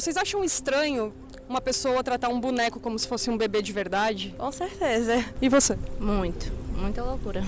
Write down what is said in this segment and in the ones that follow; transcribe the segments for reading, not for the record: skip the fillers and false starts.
Vocês acham estranho uma pessoa tratar um boneco como se fosse um bebê de verdade? Com certeza. E você? Muita loucura.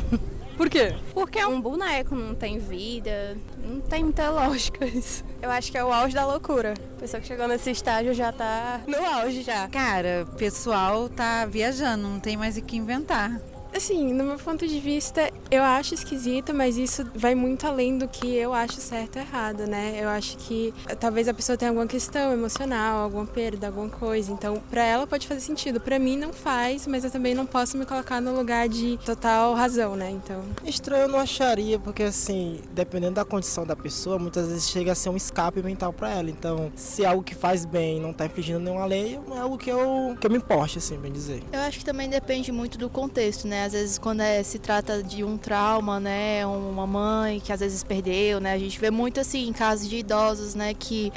Por quê? Porque é um boneco, não tem vida, não tem muita lógica isso. Eu acho que é o auge da loucura. A pessoa que chegou nesse estágio já tá no auge já. Cara, o pessoal tá viajando, não tem mais o que inventar. Assim, no meu ponto de vista, eu acho esquisito, mas isso vai muito além do que eu acho certo ou errado, né? Eu acho que talvez a pessoa tenha alguma questão emocional, alguma perda, alguma coisa. Então, pra ela pode fazer sentido. Pra mim não faz, mas eu também não posso me colocar no lugar de total razão, né? Então... Estranho eu não acharia, porque assim, dependendo da condição da pessoa, muitas vezes chega a ser um escape mental pra ela. Então, se é algo que faz bem e não tá infringindo nenhuma lei, é algo que eu me importe, assim, bem dizer. Eu acho que também depende muito do contexto, né? Às vezes quando se trata de um trauma, né? Uma mãe que às vezes perdeu, né? A gente vê muito assim, em casos de idosos, né? Que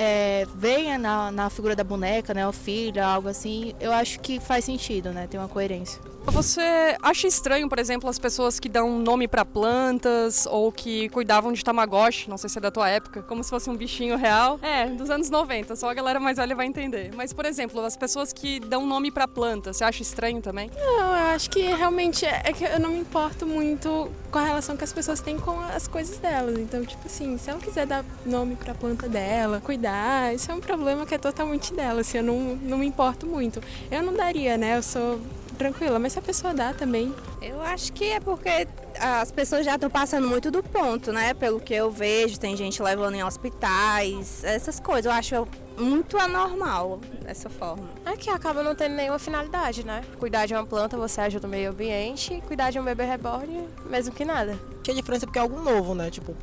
venha na figura da boneca, né? O filho, algo assim. Eu acho que faz sentido, né? Tem uma coerência. Você acha estranho, por exemplo, as pessoas que dão nome pra plantas ou que cuidavam de Tamagotchi, não sei se é da tua época, como se fosse um bichinho real? É, dos anos 90, só a galera mais velha vai entender. Mas, por exemplo, as pessoas que dão nome pra planta, você acha estranho também? Não, eu acho que realmente é que eu não me importo muito com a relação que as pessoas têm com as coisas delas. Então, tipo assim, se ela quiser dar nome pra planta dela, cuidar, isso é um problema que é totalmente dela, assim, eu não me importo muito. Eu não daria, né? Eu sou tranquila, mas se a pessoa dá também. Eu acho que é porque as pessoas já estão passando muito do ponto, né? Pelo que eu vejo, tem gente levando em hospitais, essas coisas. Eu acho muito anormal dessa forma. É que acaba não tendo nenhuma finalidade, né? Cuidar de uma planta, você ajuda o meio ambiente. Cuidar de um bebê reborn, mesmo que nada. A diferença é porque é algo novo, né? Tipo,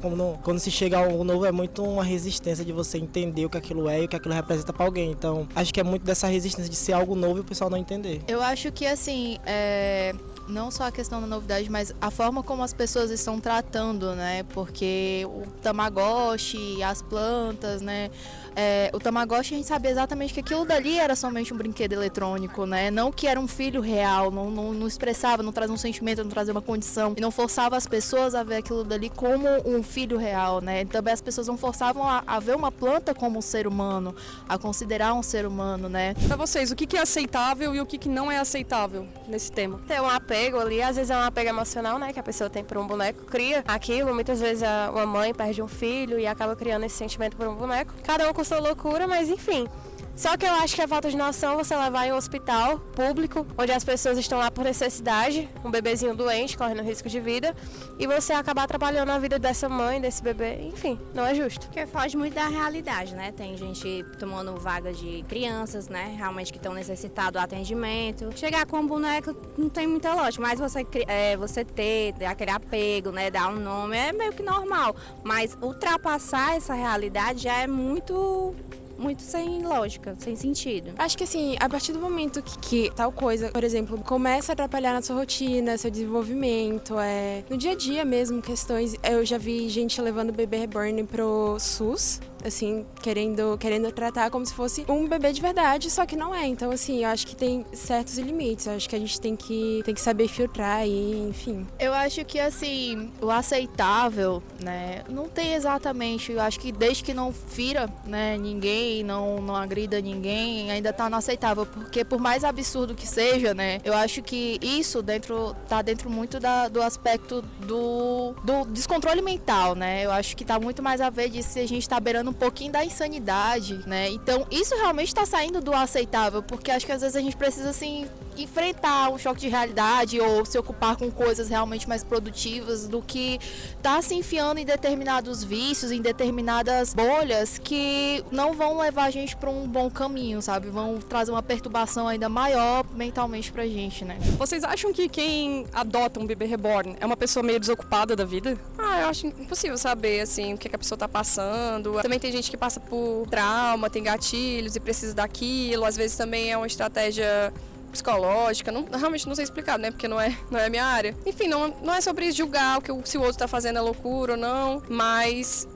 quando se chega a algo novo é muito uma resistência de você entender o que aquilo é e o que aquilo representa pra alguém. Então, acho que é muito dessa resistência de ser algo novo e o pessoal não entender. Eu acho que assim, não só a questão da novidade, mas a forma como as pessoas estão tratando, né? Porque o Tamagotchi, as plantas, né? O Tamagotchi, a gente sabia exatamente que aquilo dali era somente um brinquedo eletrônico, né? Não que era um filho real, não expressava, não trazia um sentimento, não trazia uma condição. E não forçava as pessoas a ver aquilo dali como um filho real, né? Também as pessoas não forçavam a ver uma planta como um ser humano, a considerar um ser humano, né? Pra vocês, o que é aceitável e o que não é aceitável nesse tema? Ter um apego ali, às vezes é um apego emocional, né? Que a pessoa tem por um boneco, cria aquilo. Muitas vezes uma mãe perde um filho e acaba criando esse sentimento por um boneco. Cada um com sua loucura, mas enfim. Só que eu acho que é falta de noção você levar em um hospital público, onde as pessoas estão lá por necessidade, um bebezinho doente, correndo risco de vida, e você acabar atrapalhando a vida dessa mãe, desse bebê, enfim, não é justo. Porque foge muito da realidade, né? Tem gente tomando vaga de crianças, né? Realmente que estão necessitados do atendimento. Chegar com um boneco não tem muita lógica, mas você ter aquele apego, né? Dar um nome é meio que normal. Mas ultrapassar essa realidade já é muito sem lógica, sem sentido. Acho que assim, a partir do momento que tal coisa, por exemplo, começa a atrapalhar na sua rotina, seu desenvolvimento, no dia a dia mesmo, questões, eu já vi gente levando o bebê reborn pro SUS, assim, querendo tratar como se fosse um bebê de verdade, só que não é. Então, assim, eu acho que tem certos limites, eu acho que a gente tem que saber filtrar e, enfim. Eu acho que, assim, o aceitável, né, não tem exatamente, eu acho que desde que não fira, né, ninguém, não agrida ninguém, ainda tá no aceitável, porque por mais absurdo que seja, né, eu acho que isso tá dentro muito do aspecto do descontrole mental, né, eu acho que tá muito mais a ver disso se a gente tá beirando um pouquinho da insanidade, né? Então, isso realmente está saindo do aceitável, porque acho que às vezes a gente precisa, assim, enfrentar um choque de realidade ou se ocupar com coisas realmente mais produtivas do que tá se enfiando em determinados vícios, em determinadas bolhas que não vão levar a gente para um bom caminho, sabe? Vão trazer uma perturbação ainda maior mentalmente pra gente, né? Vocês acham que quem adota um bebê reborn é uma pessoa meio desocupada da vida? Eu acho impossível saber, assim, o que a pessoa tá passando. Também tem gente que passa por trauma, tem gatilhos e precisa daquilo. Às vezes também é uma estratégia psicológica, realmente não sei explicar, né? Porque não é a minha área. Enfim, não é sobre julgar se o outro tá fazendo é loucura ou não, mas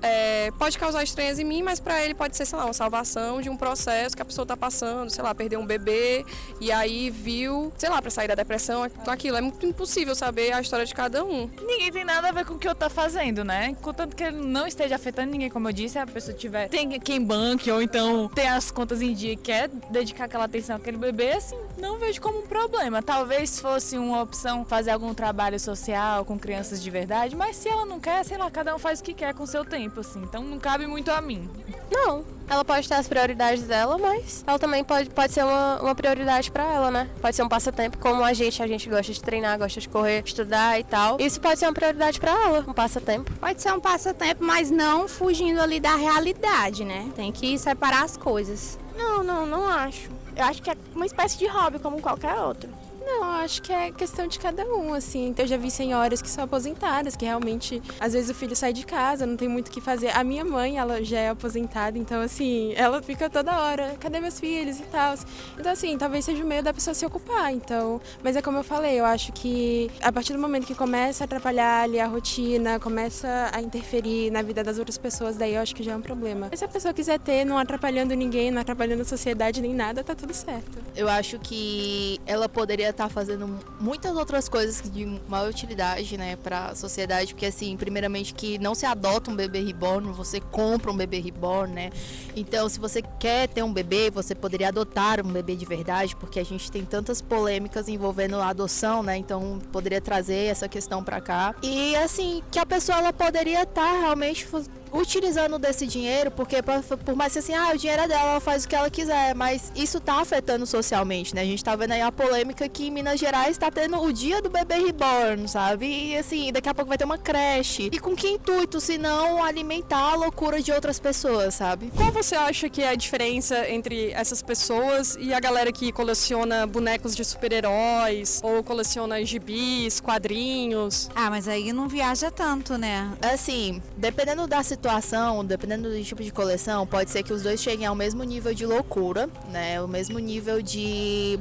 pode causar estranhas em mim, mas pra ele pode ser, sei lá, uma salvação de um processo que a pessoa tá passando, sei lá, perdeu um bebê e aí viu, sei lá, pra sair da depressão, aquilo. É muito impossível saber a história de cada um. Ninguém tem nada a ver com o que eu tô fazendo, né? Contanto que ele não esteja afetando ninguém, como eu disse, a pessoa tem quem banque ou então tem as contas em dia e quer dedicar aquela atenção àquele bebê, assim, não vejo como um problema. Talvez fosse uma opção fazer algum trabalho social com crianças de verdade, mas se ela não quer, sei lá, cada um faz o que quer com o seu tempo, assim, então não cabe muito a mim. Não, ela pode ter as prioridades dela, mas ela também pode ser uma prioridade pra ela, né? Pode ser um passatempo, como a gente gosta de treinar, gosta de correr, estudar e tal. Isso pode ser uma prioridade pra ela, um passatempo. Pode ser um passatempo, mas não fugindo ali da realidade, né? Tem que separar as coisas. Não acho. Eu acho que é uma espécie de hobby, como qualquer outro. Não, eu acho que é questão de cada um, assim. Eu já vi senhoras que são aposentadas, que realmente, às vezes o filho sai de casa, não tem muito o que fazer. A minha mãe, ela já é aposentada, então assim, ela fica toda hora, cadê meus filhos e tal. Então assim, talvez seja o meio da pessoa se ocupar, então... Mas é como eu falei, eu acho que a partir do momento que começa a atrapalhar ali a rotina, começa a interferir na vida das outras pessoas, daí eu acho que já é um problema. Mas se a pessoa quiser ter, não atrapalhando ninguém, não atrapalhando a sociedade nem nada, tá tudo certo. Eu acho que ela poderia estar fazendo muitas outras coisas de maior utilidade, né, para a sociedade, porque assim, primeiramente que não se adota um bebê reborn, você compra um bebê reborn, né? Então, se você quer ter um bebê, você poderia adotar um bebê de verdade, porque a gente tem tantas polêmicas envolvendo a adoção, né? Então, poderia trazer essa questão para cá. E assim, que a pessoa ela poderia estar realmente utilizando desse dinheiro, porque por mais que assim, o dinheiro é dela, ela faz o que ela quiser, mas isso tá afetando socialmente, né? A gente tá vendo aí a polêmica que em Minas Gerais tá tendo o dia do bebê reborn, sabe? E assim, daqui a pouco vai ter uma creche. E com que intuito, se não alimentar a loucura de outras pessoas, sabe? Qual você acha que é a diferença entre essas pessoas e a galera que coleciona bonecos de super-heróis ou coleciona gibis, quadrinhos? Mas aí não viaja tanto, né? Assim, dependendo da situação, dependendo do tipo de coleção, pode ser que os dois cheguem ao mesmo nível de loucura, né? O mesmo nível de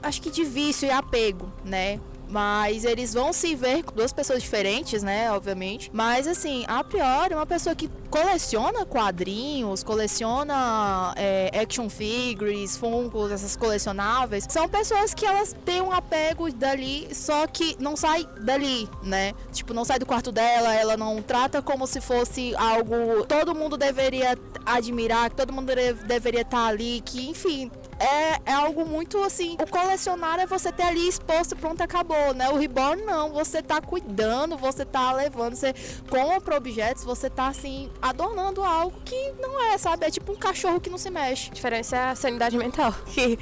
acho que de vício e apego, né? Mas eles vão se ver com duas pessoas diferentes, né? Obviamente. Mas assim, a priori, uma pessoa que coleciona quadrinhos, coleciona action figures, funkos, essas colecionáveis, são pessoas que elas têm um apego dali, só que não sai dali, né? Tipo, não sai do quarto dela, ela não trata como se fosse algo todo mundo deveria admirar, que todo mundo deveria estar ali, que enfim... É algo muito assim, o colecionar é você ter ali exposto, pronto, acabou, né? O reborn não, você tá cuidando, você tá levando, você compra objetos, você tá assim, adornando algo que não é, sabe? É tipo um cachorro que não se mexe. A diferença é a sanidade mental, que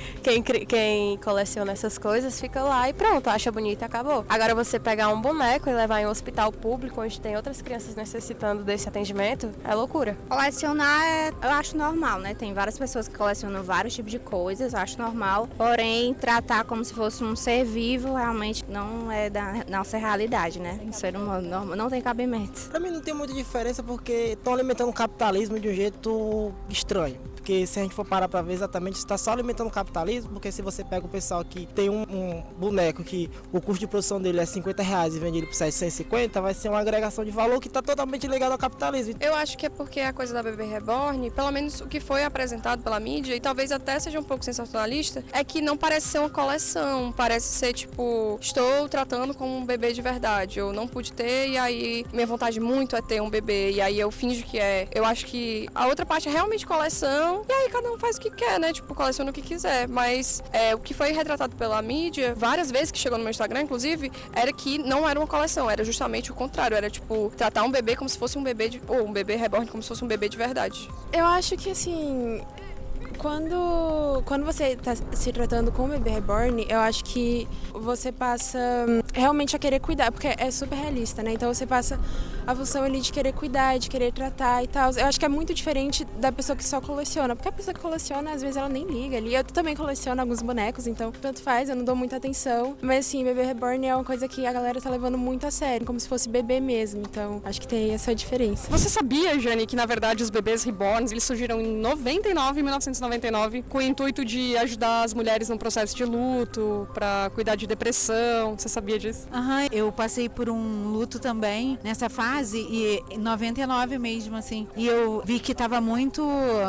quem coleciona essas coisas fica lá e pronto, acha bonito e acabou. Agora você pegar um boneco e levar em um hospital público, onde tem outras crianças necessitando desse atendimento, é loucura. Colecionar, eu acho normal, né? Tem várias pessoas que colecionam vários tipos de coisas, acho normal. Porém, tratar como se fosse um ser vivo realmente não é da nossa realidade, né? Um ser humano não tem cabimento. Pra mim não tem muita diferença porque estão alimentando o capitalismo de um jeito estranho. Porque se a gente for parar pra ver exatamente, está só alimentando o capitalismo, porque se você pega o pessoal que tem um boneco que o custo de produção dele é R$50 e vende ele por 750, vai ser uma agregação de valor que está totalmente ligado ao capitalismo. Eu acho que é porque a coisa da bebê reborn, pelo menos o que foi apresentado pela mídia, e talvez até seja um pouco sensacionalista, é que não parece ser uma coleção, parece ser tipo, estou tratando como um bebê de verdade, eu não pude ter e aí minha vontade muito é ter um bebê e aí eu finjo que é. Eu acho que a outra parte é realmente coleção e aí cada um faz o que quer, né? Tipo, coleciona o que quiser, mas o que foi retratado pela mídia, várias vezes que chegou no meu Instagram, inclusive, era que não era uma coleção, era justamente o contrário, era tipo, tratar um bebê como se fosse um bebê ou um bebê reborn como se fosse um bebê de verdade. Eu acho que assim, quando você está se tratando com o bebê reborn, eu acho que você passa realmente a querer cuidar, porque é super realista, né? Então você passa a função ali de querer cuidar, de querer tratar e tal. Eu acho que é muito diferente da pessoa que só coleciona, porque a pessoa que coleciona, às vezes ela nem liga ali. Eu também coleciono alguns bonecos, então tanto faz, eu não dou muita atenção. Mas assim, bebê reborn é uma coisa que a galera tá levando muito a sério, como se fosse bebê mesmo. Então acho que tem essa diferença. Você sabia, Jane, que na verdade os bebês reborns, eles surgiram em 1999, 1999 com o intuito de ajudar as mulheres no processo de luto, para cuidar de depressão. Você sabia disso? Aham, eu passei por um luto também nessa fase, e em 99 mesmo, assim. E eu vi que tava muito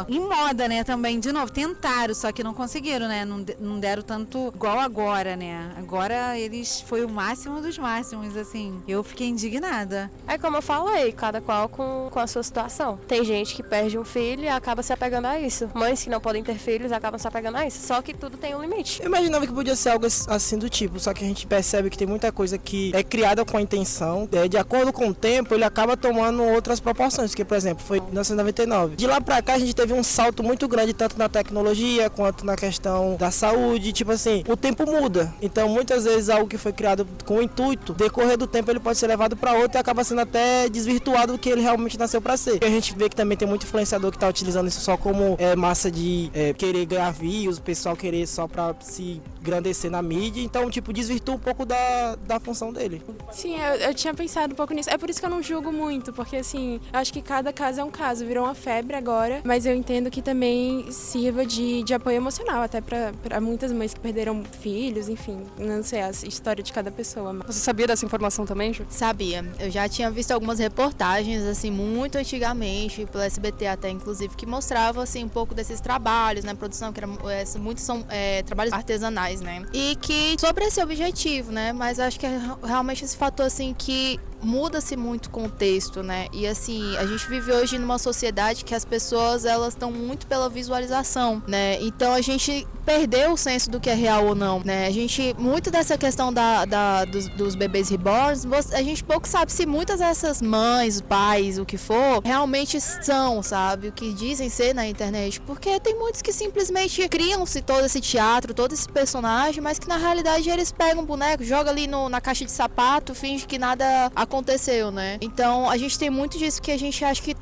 em moda, né, também. De novo, tentaram, só que não conseguiram, né? Não deram tanto igual agora, né? Agora eles foi o máximo dos máximos, assim. Eu fiquei indignada. É como eu falei, cada qual com a sua situação. Tem gente que perde um filho e acaba se apegando a isso. Mães que não podem ter filhos acabam se apegando a isso. Só que tudo tem um limite. Eu imaginava que podia ser algo assim do tipo, só que a gente percebe que tem muita coisa que é criada com a intenção, de acordo com o tempo, ele acaba tomando outras proporções, porque, por exemplo, foi em 1999. De lá pra cá, a gente teve um salto muito grande, tanto na tecnologia, quanto na questão da saúde, tipo assim, o tempo muda. Então, muitas vezes, algo que foi criado com o intuito, decorrer do tempo, ele pode ser levado pra outro e acaba sendo até desvirtuado do que ele realmente nasceu pra ser. E a gente vê que também tem muito influenciador que tá utilizando isso só como massa de querer ganhar views, o pessoal querer só pra se engrandecer na mídia, então, tipo, desvirtua um pouco da função dele. Sim, eu tinha pensado um pouco nisso. É por isso que eu não julgo muito, porque assim, eu acho que cada caso é um caso. Virou uma febre agora, mas eu entendo que também sirva de apoio emocional, até pra muitas mães que perderam filhos, enfim, não sei a história de cada pessoa. Você sabia dessa informação também, Ju? Sabia. Eu já tinha visto algumas reportagens, assim, muito antigamente, pelo SBT até, inclusive, que mostravam, assim, um pouco desses trabalhos, né, produção, que muitos são trabalhos artesanais, né, e que sobre esse objetivo, né, mas acho que é realmente esse fator, assim, que muda-se muito o contexto, né? E assim, a gente vive hoje numa sociedade que as pessoas, elas estão muito pela visualização, né? Então a gente perdeu o senso do que é real ou não, né? A gente, muito dessa questão dos bebês reborns, a gente pouco sabe se muitas dessas mães, pais, o que for, realmente são, sabe? O que dizem ser na internet, porque tem muitos que simplesmente criam-se todo esse teatro, todo esse personagem, mas que na realidade eles pegam um boneco, jogam ali na caixa de sapato, finge que nada aconteceu, né? Então a gente tem muito disso que a gente acha que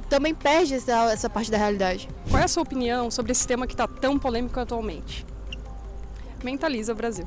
também perde essa parte da realidade. Qual é a sua opinião sobre esse tema que está tão polêmico atualmente? Mentaliza Brasil.